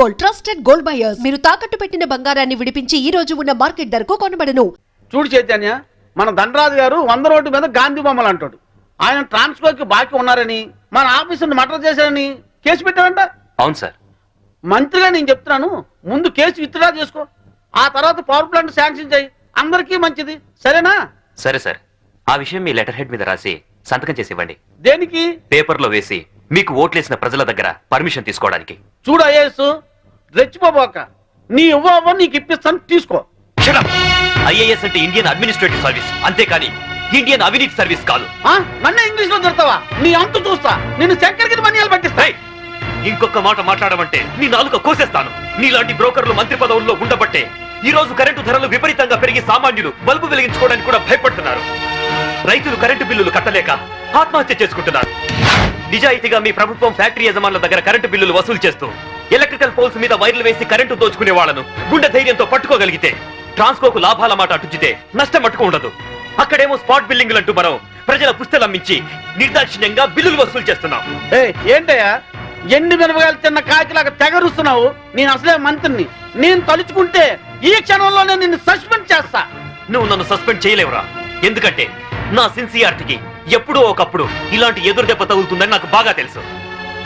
Gold, trusted gold buyers. మీరు తాకట్టు పెట్టిన బంగారాన్ని విడిపించి ఈ రోజు ఉన్న మార్కెట్ ధరకు కొనబడను. చూడు చైతన్య, మన ధనరాజు గారు 100 రోడ్డు మీద గాంధీ బొమ్మలు అంటాడు. ఆయన ట్రాన్స్ఫర్కి బాకీ ఉన్నారని, మన ఆఫీసుని మర్డర్ చేశారని కేసు పెట్టారంట. అవును సార్. మంత్రిగా నేను చెప్తున్నాను, ముందు కేసు విత్డ్రా చేసుకో, ఆ తర్వాత పవర్ ప్లాంట్ శాంక్షన్ చేయి, అందరికీ మంచిది, సరేనా? సరే సార్, ఆ విషయం మీ లెటర్ హెడ్ మీద రాసి సంతకం చేసి ఇవ్వండి. దేనికి? పేపర్లో వేసి మీకు ఓట్లేసిన ప్రజల దగ్గర పర్మిషన్ తీసుకోవడానికి. చూడు ఐఏఎస్, రెచ్చిపోబోక, నీ ఇవ్వ నీకు ఇప్పిస్తాను, తీసుకో. ఐఏఎస్ అంటే ఇండియన్ అడ్మినిస్ట్రేటివ్ సర్వీస్, అంతేకాని ఇండియన్ అవినీతి సర్వీస్ కాదు. నన్ను ఇంగ్లీష్ లో తిడతావా? నీ అంతు చూస్తా, నిన్ను చక్కెరకి మనియాలు పట్టిస్తాయి. ఇంకొక మాట మాట్లాడమంటే నీ నాలుక కోసేస్తాను. నీలాంటి బ్రోకర్లు మంత్రి పదవుల్లో ఉండబట్టే ఈ రోజు కరెంటు ధరలు విపరీతంగా పెరిగి సామాన్యులు బల్బు వెలిగించుకోవడానికి కూడా భయపడుతున్నారు. రైతులు కరెంటు బిల్లులు కట్టలేక ఆత్మహత్య చేసుకుంటున్నారు. నిజాయితీగా మీ ప్రభుత్వం ఫ్యాక్టరీ యజమానుల దగ్గర కరెంటు బిల్లులు వసూలు చేస్తూ ఎలక్ట్రికల్ పోల్స్ మీద వైర్లు వేసి కరెంటు దోచుకునే వాళ్లను గుండె ధైర్యంతో పట్టుకోగలిగితే ట్రాన్స్కోకు లాభాల మాట అటుచితే నష్టం అట్టుకు ఉండదు. అక్కడేమో స్పాట్ బిల్లింగ్లు అంటూ మనం ప్రజల పుస్తలమ్మించి నిర్దాక్షిణ్యంగా బిల్లులు వసూలు చేస్తున్నాం. ఏంటయ్యా ఎండి మిరపకాయలు తిన్న కాకిలాగా తెగరుస్తున్నావు? నేను అసలే మంత్రిని, నేను తలుచుకుంటే ఈ క్షణంలోనే నిన్ను సస్పెండ్ చేస్తా. నువ్వు నన్ను సస్పెండ్ చేయలేవురా, ఎందుకంటే నా సిన్సియారిటీకి ఎప్పుడో ఒకప్పుడు ఇలాంటి ఎదురు దెబ్బ తగులుతుందని నాకు బాగా తెలుసు.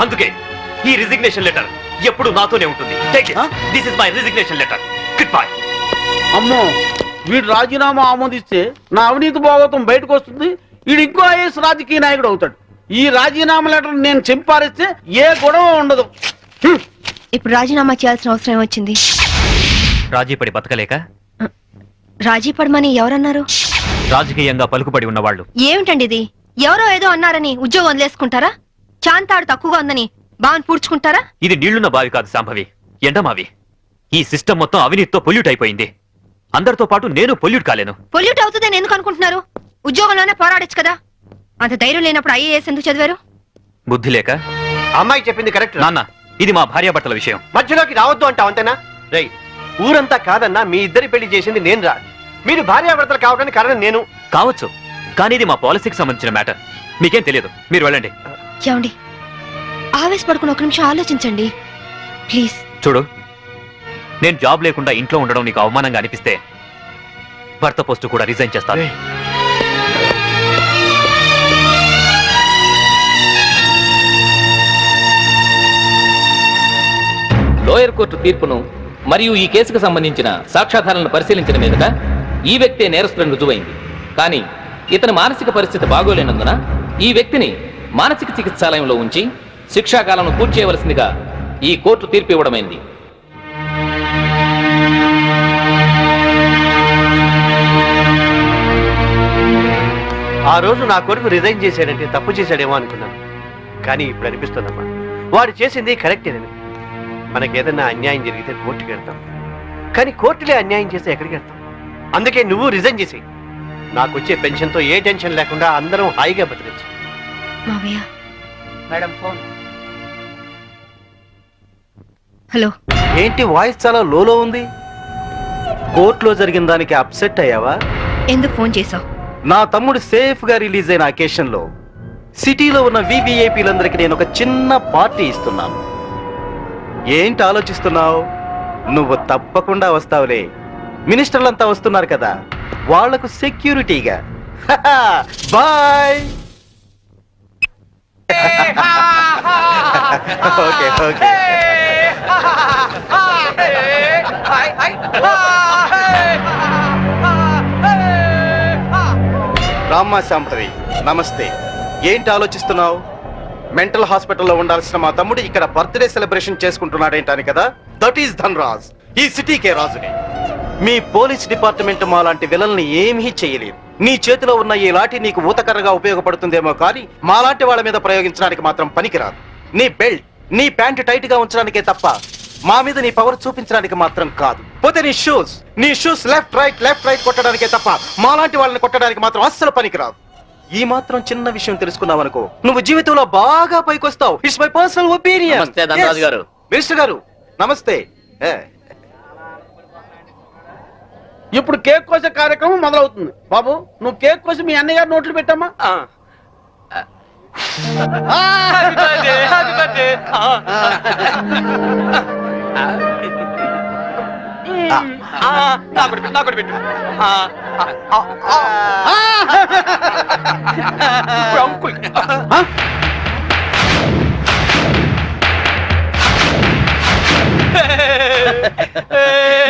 అందుకే ఈ రిజిగ్నేషన్ లెటర్ ఎప్పుడు నాతోనే ఉంటుంది. This is my resignation letter. Good bye. అమ్మో, వీడు రాజీనామా ఆమోదిస్తే నా అవినీతి భోగతం బయటకు వస్తుంది, వీడు ఇంకో ఐఏఎస్ రాజకీయ నాయకుడు అవుతాడు. ఈ రాజీనామా లెటర్ నేను చింపారిస్తే ఏ గొడవ ఉండదు. ఇప్పుడు రాజీనామా చేయాల్సిన అవసరం వచ్చింది. రాజీ పడి బతకలేక? రాజీ పడమని ఎవరన్నారు? రాజకీయంగా పలుకుబడి ఉన్నవాళ్ళు. ఏమిటండి ఇది? ఎవరో ఏదో అన్నారని ఉద్యోగం వదిలేసుకుంటారా? చాంతాడు తక్కువగా ఉందని బావని పూడ్చుకుంటారా? ఇది నీళ్లున్న బావి కాదు శాంభవి, ఎండమావి. ఈ సిస్టమ్ మొత్తం అవినీతితో పొల్యూట్ అయిపోయింది. అందరితో పాటు నేను పొల్యూట్ కాలేను. పొల్యూట్ అవుతుందని ఎందుకు అనుకుంటున్నారు? ఉద్యోగంలోనే పోరాడొచ్చు కదా. అంత ధైర్యం లేనప్పుడు ఐఏఎస్ ఎందుకు చదివారు? బుద్ధి లేక. అమ్మాయి చెప్పింది కరెక్ట్ నాన్న, ఇది మా భార్యాభర్తల విషయం. మధ్యలోకి రావద్దు అంటావు అంతేనా? రై, ఊరంతా కాదన్నా మీ ఇద్దరి పెళ్లి చేసింది నేను రా. మీరు భార్యాభర్తలు కావడానికి కారణం నేను కావచ్చు, కానీ ఇది మా పాలసీకి సంబంధించిన మ్యాటర్. మీకేం తెలియదు, మీరు వెళ్ళండి. ఏమండి, ఆవేశపడుకుని ఒక నిమిషం ఆలోచించండి ప్లీజ్. చూడు, నేను జాబ్ లేకుండా ఇంట్లో ఉండడం నీకు అవమానంగా అనిపిస్తే భర్త పోస్టు కూడా రిజైన్ చేస్తాను. లోయర్ కోర్టు తీర్పును మరియు ఈ కేసుకు సంబంధించిన సాక్ష్యాధారాలను పరిశీలించిన మీదట ఈ వ్యక్తే నేరస్తులను రుజువైంది. కానీ ఇతని మానసిక పరిస్థితి బాగోలేనందున ఈ వ్యక్తిని మానసిక చికిత్సాలయంలో ఉంచి శిక్షాకాలను పూర్తి చేయవలసిందిగా ఈ కోర్టు తీర్పు ఇవ్వడమైంది. ఆ రోజు నా కొడుకు రిజైన్ చేశాడంటే తప్పు చేశాడేమో అనుకున్నాను, కానీ ఇప్పుడు అనిపిస్తుందమ్మా వాడు చేసింది కరెక్టేనని. మనకేదన్నా అన్యాయం జరిగితే కోర్టుకి వెళ్తాం, కానీ కోర్టులే అన్యాయం చేస్తే ఎక్కడికి వెళ్తాం? అందుకే నువ్వు రిజైన్ చేసి నాకు వచ్చే పెన్షన్తో ఏ టెన్షన్ లేకుండా అందరం హాయిగా బతికచ్చు. Madam phone. హలో. ఏంటి వాయిస్ చాలా లోలో ఉంది? కోర్టులో జరిగిన దానికి అప్సెట్ అయ్యావా? ఎందుకు ఫోన్ చేసావు? నా తమ్ముడు సేఫ్ గా రిలీజ్ అయిన అకేషన్ లో సిటీలో ఉన్న వివిఐపీలందరికీ నేను ఒక చిన్న పార్టీ ఇస్తున్నాను. ఏంటి ఆలోచిస్తున్నావు? నువ్వు తప్పకుండా వస్తావులే. మినిస్టర్లంతా వస్తున్నారు కదా, వాళ్లకు సెక్యూరిటీగా. బాయ్. Okay okay. రామ్మా శాంభవి, నమస్తే. ఏంటి ఆలోచిస్తున్నావు? మెంటల్ హాస్పిటల్లో ఉండాల్సిన మా తమ్ముడు ఇక్కడ బర్త్డే సెలబ్రేషన్ చేసుకుంటున్నాడేంటాని కదా. దట్ ఈస్ ధన్రాజ్, ఈ సిటీకే రాజుని. మీ పోలీస్ డిపార్ట్మెంట్ మా లాంటి విలల్ని ఏమీ చేయలేదు. నీ చేతిలో ఉన్న ఈ లాఠీ నీకు ఊతకర్రగా ఉపయోగపడుతుందేమో, కానీ మాలాంటి వాళ్ళ మీద ప్రయోగించడానికి మాత్రం పనికిరాదు. నీ బెల్ట్, నీ ప్యాంట్ టైట్ గా ఉంచడానికే తప్ప మా మీద నీ పవర్ చూపించడానికి మాత్రం కాదు. పోతే నీ షూస్ లెఫ్ట్ రైట్ కొట్టడానికే తప్ప మాలాంటి వాళ్ళని కొట్టడానికి మాత్రం అస్సలు పనికిరాదు. ఈ మాత్రం చిన్న విషయం తెలుసుకున్నావనుకో, నువ్వు జీవితంలో బాగా పైకొస్తావు. It's my personal opinion. Minister గారు నమస్తే. ఇప్పుడు కేక్ కోసే కార్యక్రమం మొదలవుతుంది. బాబు, నువ్వు కేక్ కోసి మీ అన్నయ్య గారు నోట్లు పెట్టమ్మా. నాకు పెట్టు అంకుల్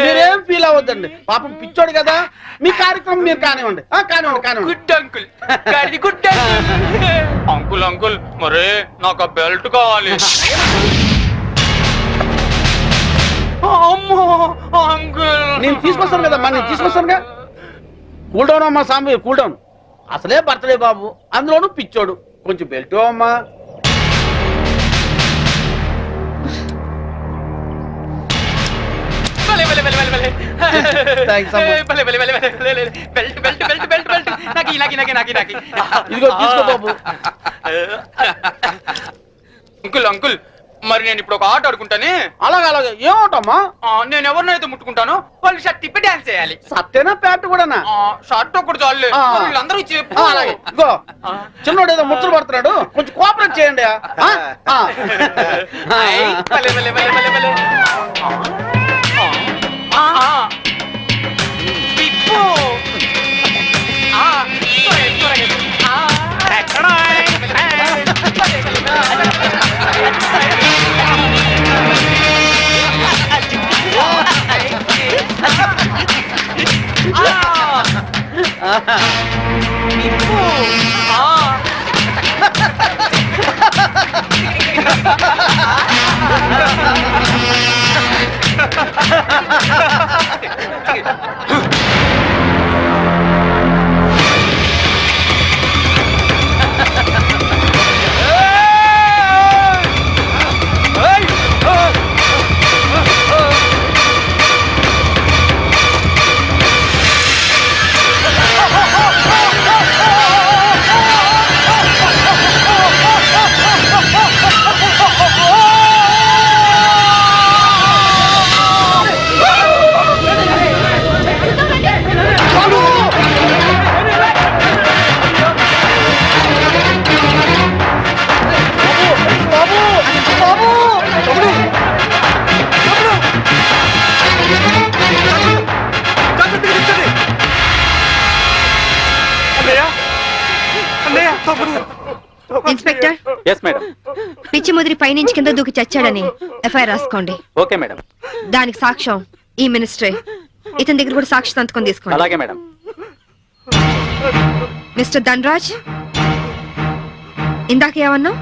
మీరేం ఫీల్ అవ్వద్దండి, పాపం పిచ్చోడు కదా. మీ కార్యక్రమం మీరు కానివ్వండి. కానివ్వండి. Good uncle good uncle uncle మరే నాకు ఆ బెల్ట్ కావాలి. అమ్మో అంకుల్ నేను తీసుకొస్తాను కదమ్మా, నేను తీసుకొస్తానుగా. కూల్ డౌన్ అమ్మా సాంబి, కూల్ డౌన్. అసలే బర్త్డే బాబు, అందులోనూ పిచ్చోడు. కొంచెం బెల్ట్ అమ్మా. Thanks అమ్మా. ఇదిగో తీసుకో బాబు. అంకుల్ అంకుల్ మరి నేను ఇప్పుడు ఒక ఆట ఆడుకుంటానే. అలాగే ఏమవుతామా? నేను ఎవరినైతే ముట్టుకుంటాను వాళ్ళు షర్ట్ తిప్పి డాన్స్ చేయాలి. సత్తేనా ప్యాంట్ కూడానా? షర్ట్ ఒకటి చాలు, వీళ్ళందరూ చెప్పు. అలాగే ఇగో చిన్నోడు ఏదో ముచ్చలు పడుతున్నాడు, కొంచెం కోఆపరేట్ చేయండి. Inspector, yes madam. పిచ్చి ముదిరి పైనుంచి కింద దూకి చచ్చాడని ఎఫ్ఐఆర్ రాసుకోండి. Okay madam. దానికి సాక్ష్యం ఈ మినిస్టరే. ఇతని దగ్గర కూడా సాక్షి సంతకం తీసుకోండి. అలాగే మేడం. మిస్టర్ ధనరాజ్, ఇందాక ఏమన్నా?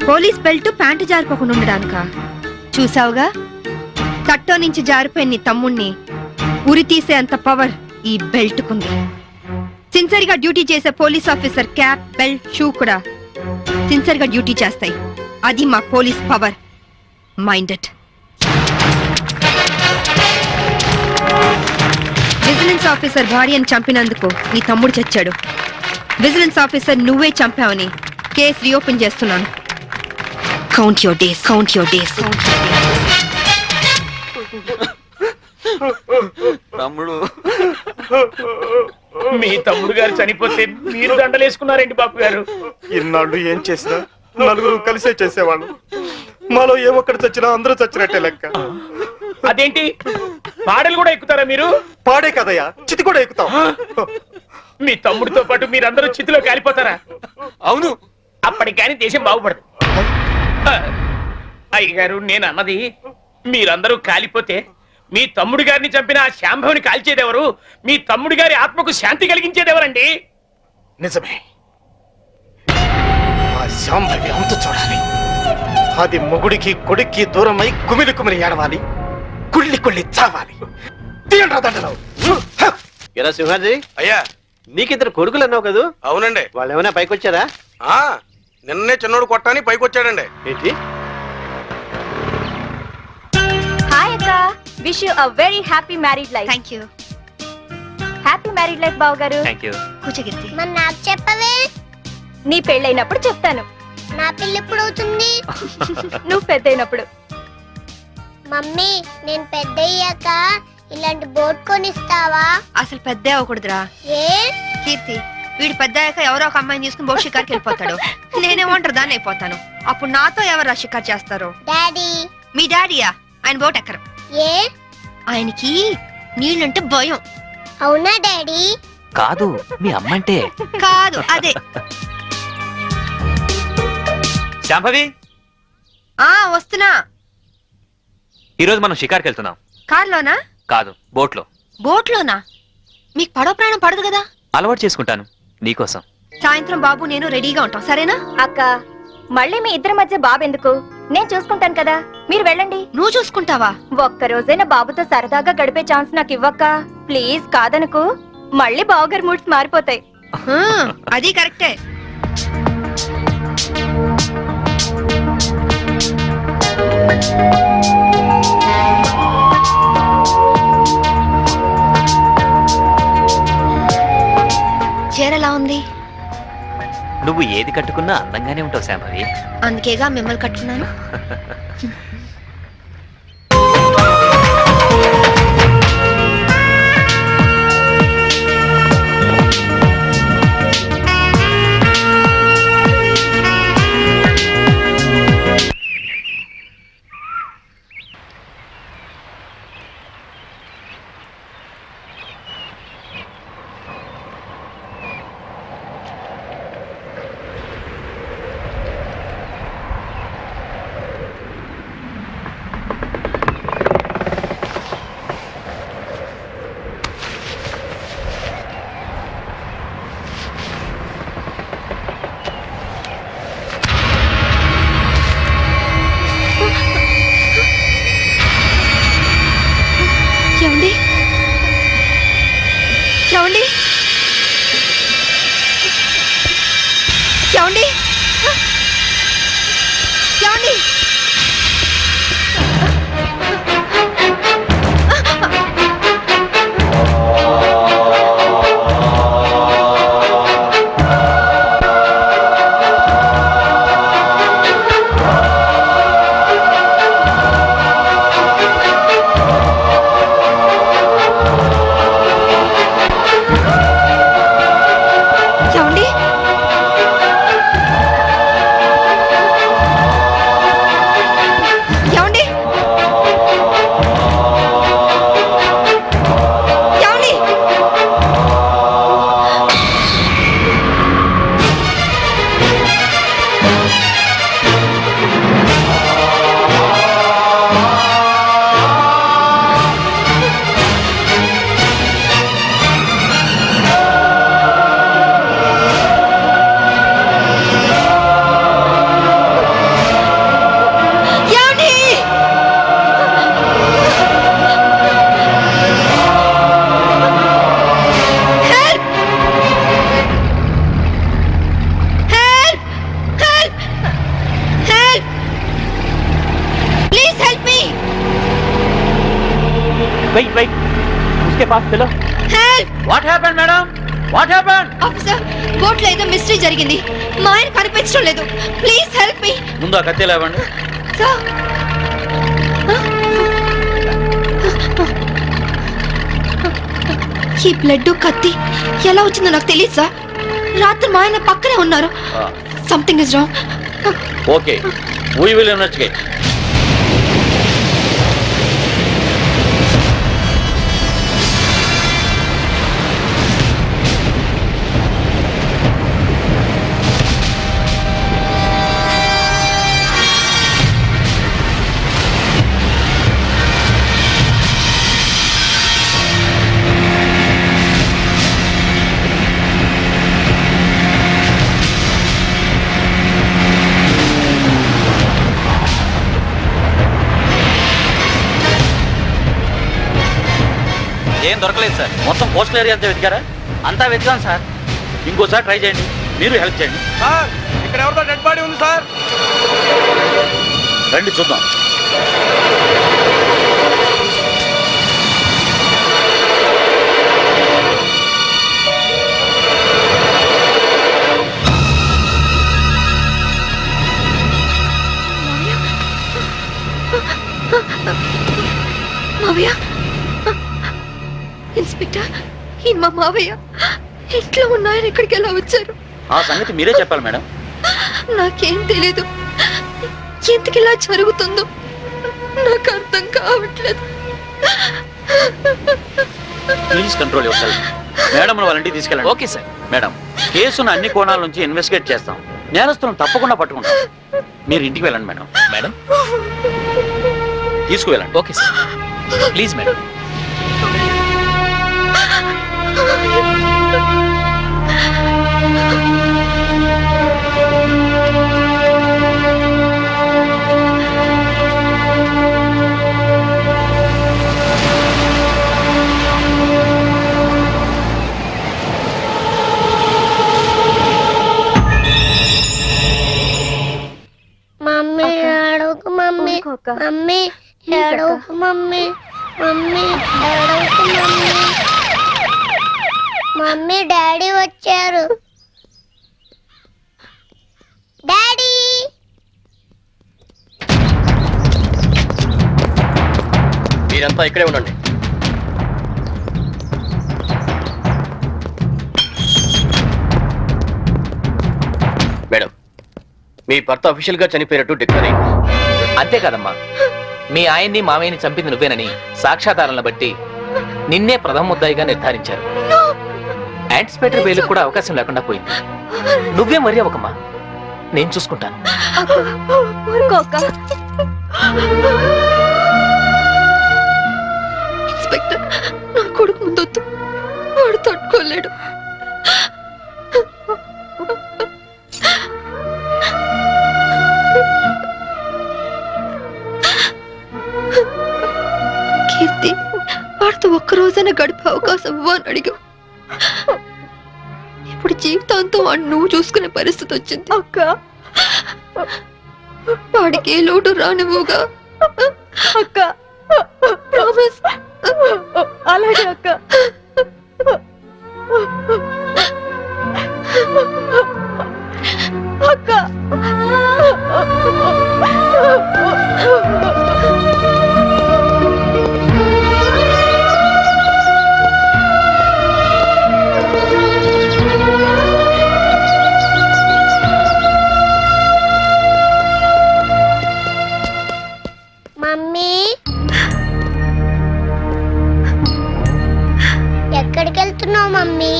పోలీస్ బెల్ట్ ప్యాంటు జారిపోకుండా ఉండడానికా? చూసావుగా, తట్టో నుంచి జారిపోయిన నీ తమ్ముణ్ణి ఉరి తీసే అంత పవర్ ఈ బెల్ట్ కుంది. సిన్సియర్ గా డ్యూటీ చేసే police officer cap, belt, shoe కూడా సిన్సియర్ గా డ్యూటీ చేస్తాయి. అది మా police power. Minded. Vigilance officer భార్యను చంపినందుకు నీ తమ్ముడు చచ్చాడు. విజిలెన్స్ ఆఫీసర్ నువ్వే చంపావని కేసు రీఓపెన్ చేస్తున్నాను. Count your days, count your days. తమ్ముడు, మీ తమ్ముడు గారు చనిపోతే మీరు దండలేసుకున్నారేంటి బాబు గారు? ఇన్నాళ్ళు ఏం చేసినా నలుగురు కలిసే చేసేవాళ్ళు. మాలో ఏ ఒక్కటి చచ్చినా అందరూ చచ్చినట్టే లెక్క. అదేంటి, పాడలు కూడా ఎక్కుతారా మీరు? పాడే కదయ్యా, చితి కూడా ఎక్కుతాం. మీ తమ్ముడితో పాటు మీరందరూ చితిలో కాలిపోతారా? అవును, అప్పటికి కానీ దేశం బాగుపడదు. అయ్యగారు, నేను అన్నది మీరందరూ కాలిపోతే మీ తమ్ముడి గారిని చంపిన ఆ శాంభవిని కాల్చేదెవరు? మీ తమ్ముడి గారి ఆత్మకు శాంతి కలిగించేదెవరండి? నిజమే, ఆ శాంభవి అంతు చూడాలి. అది మొగుడికి కొడుక్కి దూరమై కుమిలి కుమిలి ఏడవాలి, కుళ్ళి కుళ్ళి చావాలి. తీయండ్రా దండలు. ఎరా సింహాజీ, అయ్యా. నీకిద్దరు కొడుకులు అన్నావు కదా? అవునండి. వాళ్ళు ఏమైనా పైకి వచ్చారా? నిన్నే చిన్నోడు కొట్టాని పైకి వచ్చాడండి. ఏంటి? హాయ్ అక్క, wish you a very happy married life. Thank you. Happy married life బావ గారు. కూర్చోగిరి. మరి నాకు చెప్పవే? నీ పెళ్ళైనప్పుడు చెప్తాను. నా పెళ్ళి ఎప్పుడు అవుతుంది? నువ్వు పెద్దయినప్పుడు. మమ్మీ, నేను పెద్దయ్యాక ఇలాంటి బోట్ కొనిస్తావా? అసలు పెద్ద అవ్వకూడదురా. ఏ? కీర్తి, వీడు పెద్ద అయ్యాక ఎవరో ఒక అమ్మాయిని తీసుకుని బోట్ షికార్కి వెళ్ళిపోతాడు. నేనేమంటారు దాన్ని అయిపోతాను. అప్పుడు నాతో ఎవరు షికార్ చేస్తారు? డాడీ. మీ డాడీయా? ఆయన బోట్ ఎక్కరు. ఏ? ఆయనకి నీళ్ళంటే భయం. అవునా డాడీ? కాదు, మీ అమ్మంటే. కాదు అదే. శాంభవి, వస్తున్నా. ఈరోజు మనం షికార్కి వెళ్తున్నాం. కార్లోనా? కాదు, బోట్లో. బోట్లోనా? మీకు పడవ ప్రాణం పడదు కదా. అలవాటు చేసుకుంటాను నీకోసం. సాయంత్రం బాబు నేను రెడీగా ఉంటాం, సరేనా? అక్క, మళ్ళీ మీ ఇద్దరి మధ్య బాబెందుకు? నేను చూసుకుంటాను కదా, మీరు వెళ్ళండి. నువ్వు చూసుకుంటావా? ఒక్క రోజైనా బాబుతో సరదాగా గడిపే ఛాన్స్ నాకు ఇవ్వక్క ప్లీజ్. కాదనుకు, మళ్ళీ బావగారి మూడ్స్ మారిపోతాయి. అది కరెక్టే. చీరలా ఉంది. నువ్వు ఏది కట్టుకున్నా అందంగానే ఉంటావు శాంభవి. అందుకేగా మిమ్మల్ని కట్టుకున్నాను. ఏమండి? ఏమండి? ఏమండి? ఏమండి? Wait, wait. उसके पास चलो. Help! What happen madam? What happen? Officer, బోట్లో ఏదో మిస్టరీ జరిగింది. మా ఆయన కనిపించడం లేదు. Please help me. ముందు ఆ కత్తి లేవండి. సార్, ఈ బ్లడ్ కత్తి ఎలా వచ్చిందో నాకు తెలియదు సార్. రాత్రి మా ఆయన పక్కనే ఉన్నారు. Something is wrong. Okay, we will investigate. ఏం దొరకలేదు సార్. మొత్తం కోస్టల్ ఏరియా అంతా వెతికారా? అంతా వెతికాను సార్. ఇంకోసారి ట్రై చేయండి, మీరు హెల్ప్ చేయండి. సార్, ఇక్కడ ఎవరితో డెడ్ బాడీ ఉంది సార్. రండి చూద్దాం. మావయ్య, ఇన్స్పెక్టర్, ఈయన మా మావయ్య. ఇంట్లో ఉన్నాయని ఇక్కడికి ఎలా వచ్చారు? ఆ సంగతి మీరే చెప్పాలి మేడం. నాకేం తెలీదు. ఎందుకు ఇలా జరుగుతుందో నాకు అర్థం కావట్లేదు. Please control your self. Madam వాళ్ళ ఇంటికి తీసుకెళ్ళండి. Okay sir. మేడం, కేసును అన్ని కోణాల నుంచి ఇన్వెస్టిగేట్ చేస్తాం. నేరస్తులను తప్పకుండా పట్టుకుంటాం. మీరు ఇంటికి వెళ్ళండి మేడం. మేడం. తీసుకువెళ్ళండి. Okay sir. Please madam. Mummy ఏడవకు మమ్మీ. మమ్మీ ఏడవకు మమ్మీ. మమ్మీ ఏడవకు మమ్మీ. మమ్మీ డాడీ వచ్చారు. డాడీ మీరంతా ఇక్కడే ఉండండి. మేడం, మీ భర్త అఫీషియల్ గా చనిపోయినట్టు డిక్లర్ అయింది. అంతేకాదమ్మా, మీ ఆయన్ని మామయ్యని చంపింది నువ్వేనని సాక్ష్యాధారాలను బట్టి నిన్నే ప్రథమ ముద్దాయిగా నిర్ధారించారు. యాంటిసిపేటరీ బెయిల్ కూడా అవకాశం లేకుండా పోయింది. నువ్వే మరీ అవకమ్మా, నేను చూసుకుంటాను. ఇన్స్పెక్టర్, నా కొడుకు ముందొద్దు, వాడు తట్టుకోలేడు. కీర్తి, వాడితో ఒక్కరోజైనా గడిపే అవకాశం ఇవ్వని అడిగావు. ఇప్పుడు జీవితాంతం వాడిని నువ్వు చూసుకునే పరిస్థితి వచ్చింది. అక్క, వాడికి ఏ లోటు రానివ్వుగా. అక్క, ప్రామిస్. అలాగే అక్క. అక్క, మమ్మీ ఎక్కడికి వెళ్తున్నావు మమ్మీ?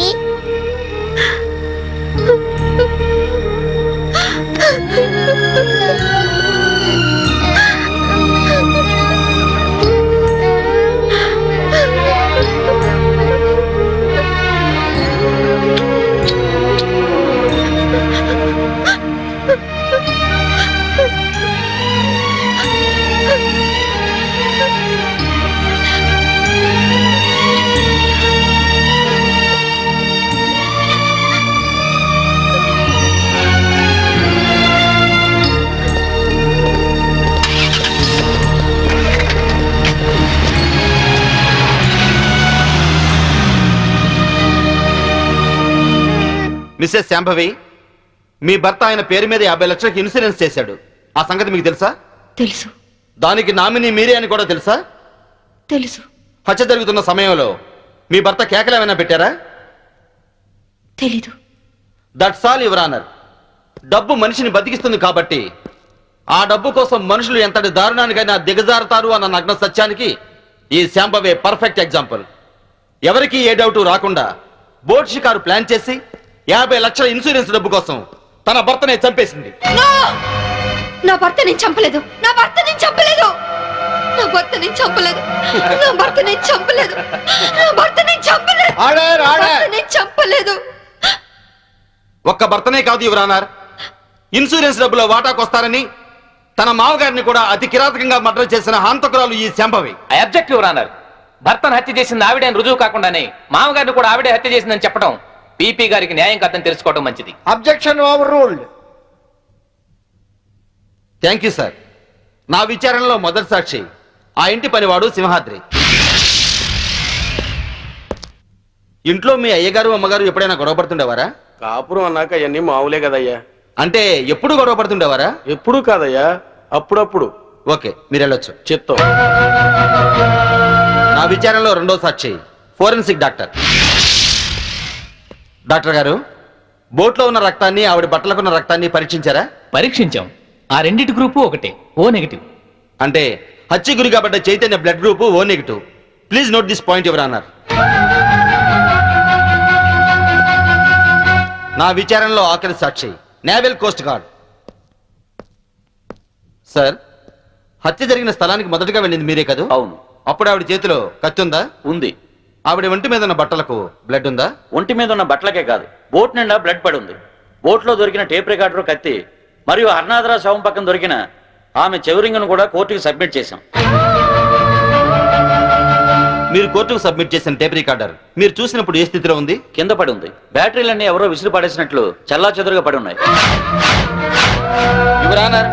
మిస్సెస్ శాంభవి, మీ భర్త ఆయన పేరు మీద 50 లక్షలకు ఇన్సూరెన్స్ చేశాడు. ఆ సంగతి మీకు తెలుసా? తెలుసు. దానికి నామినీ మీరే అని కూడా తెలుసా? తెలుసు. హత్య జరుగుతున్న సమయంలో మీ భర్త కేకలు ఏమైనా పెట్టారా? తెలీదు. That's all your honour. డబ్బు మనిషిని బతికిస్తుంది కాబట్టి ఆ డబ్బు కోసం మనుషులు ఎంతటి దారుణానికైనా దిగజారుతారు అన్న నగ్న సత్యానికి ఈ శాంభవే పర్ఫెక్ట్ ఎగ్జాంపుల్. ఎవరికి ఏ డౌట్ రాకుండా బోట్ షికారు ప్లాన్ చేసి 50 లక్షల ఇన్సూరెన్స్ డబ్బు కోసం తన భర్తనే చంపేసింది. నా భర్త నేను చంపలేదు. నా భర్త నేను చంపలేదు. నా భర్త నేను చంపలేదు. నా భర్త నేను చంపలేదు. నా భర్త నేను చంపలేదు. Order, order. నేను చంపలేదు. ఒక్క భర్తనే కాదు యువర్ ఆనర్, ఇన్సూరెన్స్ డబ్బులో వాటాకొస్తారని తన మామగారిని కూడా అతి కిరాతకంగా మర్డర్ చేసిన హంతకురాలు ఈ Shambhavi. I object your honour. భర్తను హత్య చేసింది ఆవిడే అని రుజువు కాకుండానే మామగారిని కూడా ఆవిడే హత్య చేసిందని చెప్పడం పీపీ గారికి న్యాయం కాదని తెలుసుకోవడం మంచిది. Objection over ruled. Thank you sir. నా విచారణలో మొదటి సాక్షి ఆ ఇంటి పనివాడు సింహాద్రి. ఇంట్లో మీ అయ్యగారు అమ్మగారు ఎప్పుడైనా గొడవ పడుతుండేవారా? కాపురం అన్నాక అవన్నీ మామూలే కదయ్యా. అంటే ఎప్పుడు గొడవ పడుతుండేవారా? ఎప్పుడు కాదయ్యా, అప్పుడప్పుడు. ఓకే, మీరు వెళ్ళొచ్చు. చెప్తాం. నా విచారణలో రెండో సాక్షి ఫోరెన్సిక్ డాక్టర్. డాక్టర్ గారు, బోట్లో ఉన్న రక్తాన్ని ఆవిడ బట్టలకున్న రక్తాన్ని పరీక్షించారా? పరీక్షించాం. ఆ రెండింటి గ్రూపు ఒకటే, ఓ నెగిటివ్. అంటే హత్య గురి కాబట్ట Chaitanya blood group O negative, please note this point your honour. నా విచారణలో ఆఖరి సాక్షి నేవల్ కోస్ట్ గార్డ్. సార్, హత్య జరిగిన స్థలానికి మొదటగా వెళ్ళింది మీరే కదా? అవును. అప్పుడు ఆవిడ చేతిలో కత్తి ఉందా? ఉంది. ఆవిడ ఒంటి మీద ఉన్న బట్టలకు బ్లడ్ ఉందా? ఒంటి మీద ఉన్న బట్టలకే కాదు, బోట్ నిండా బ్లడ్ పడి ఉంది. బోట్ లో దొరికిన టేప్ రికార్డర్, కత్తి మరియు అరుణాధర శవం పక్కన దొరికిన ఆమె చెవురింగ్ను కూడా కోర్టుకు సబ్మిట్ చేశాం. మీరు కోర్టుకు సబ్మిట్ చేసిన టేప్ రికార్డర్ మీరు చూసినప్పుడు ఏ స్థితిలో ఉంది? కింద పడి ఉంది. బ్యాటరీలన్నీ ఎవరో విసిరి పడేసినట్లు చల్లా చెదురుగా పడి ఉన్నాయి. యువర్ ఆనర్,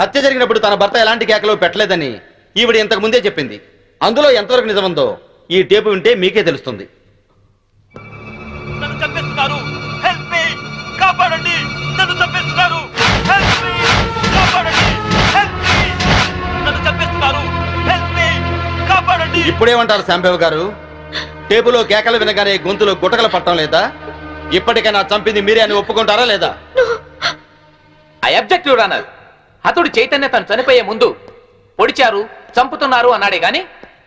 హత్య జరిగినప్పుడు తన భర్త ఎలాంటి కేకలు పెట్టలేదని ఈవిడ ఇంతకు ముందే చెప్పింది. అందులో ఎంతవరకు నిజముందో ఈ టేపు వింటే మీకే తెలుస్తుంది. నన్ను చంపేస్తున్నారు, హెల్ప్ మీ, కాపాడండి, నన్ను చంపేస్తున్నారు, హెల్ప్ మీ, కాపాడండి, హెల్ప్ మీ, నన్ను చంపేస్తున్నారు, హెల్ప్ మీ, కాపాడండి. ఇప్పుడేమంటారు శాంభవ్ గారు? టేపులో కేకలు వినగానే గొంతులో గుటకలు పట్టడం లేదా? ఇప్పటికైనా చంపింది మీరే అని ఒప్పుకుంటారా లేదా? I object your honour. హతుడు చైతన్య తను చనిపోయే ముందు పొడిచారు, చంపుతున్నారు అన్నాడే గాని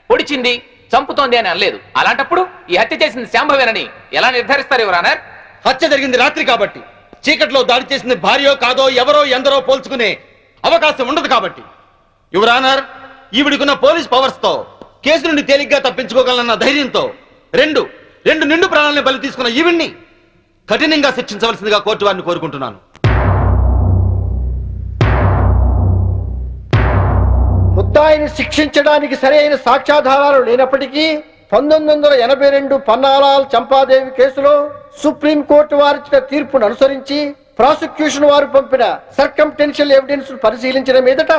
పొడిచింది, చంపుతోంది అని అనలేదు. అలాంటప్పుడు ఈ హత్య చేసింది శాంభవేనని ఎలా నిర్ధారిస్తారు యువర్ ఆనర్? హత్య జరిగింది రాత్రి కాబట్టి, చీకట్లో దాడి చేసింది భార్యో కాదో ఎవరో ఎందరో పోల్చుకునే అవకాశం ఉండదు కాబట్టి. యువర్ ఆనర్, ఈవిడికున్న పోలీస్ పవర్స్ తో కేసు నుండి తేలిగ్గా తప్పించుకోగలన్న ధైర్యంతో రెండు నిండు ప్రాణాలను బలి తీసుకున్న ఈవిడ్ని కఠినంగా శిక్షించవలసిందిగా కోర్టు వారిని కోరుకుంటున్నాను. ముద్దాయిని శిక్షించడానికి సరైన సాక్ష్యాధారాలు లేనప్పటికీ 1982 పన్నాలాల్ చంపాదేవి కేసులో సుప్రీంకోర్టు వారిచ్చిన తీర్పును అనుసరించి ప్రాసిక్యూషన్ వారు పంపిన సర్కంటెన్షియల్ ఎవిడెన్స్ పరిశీలించిన మీదట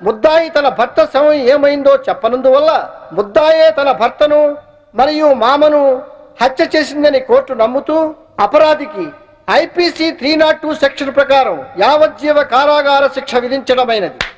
ముద్దాయి తన భర్త శవం ఏమైందో చెప్పనందువల్ల ముద్దాయే తన భర్తను మరియు మామను హత్య చేసిందని కోర్టు నమ్ముతూ అపరాధికి IPC 302 సెక్షన్ ప్రకారం యావజ్జీవ కారాగార శిక్ష విధించడమైనది.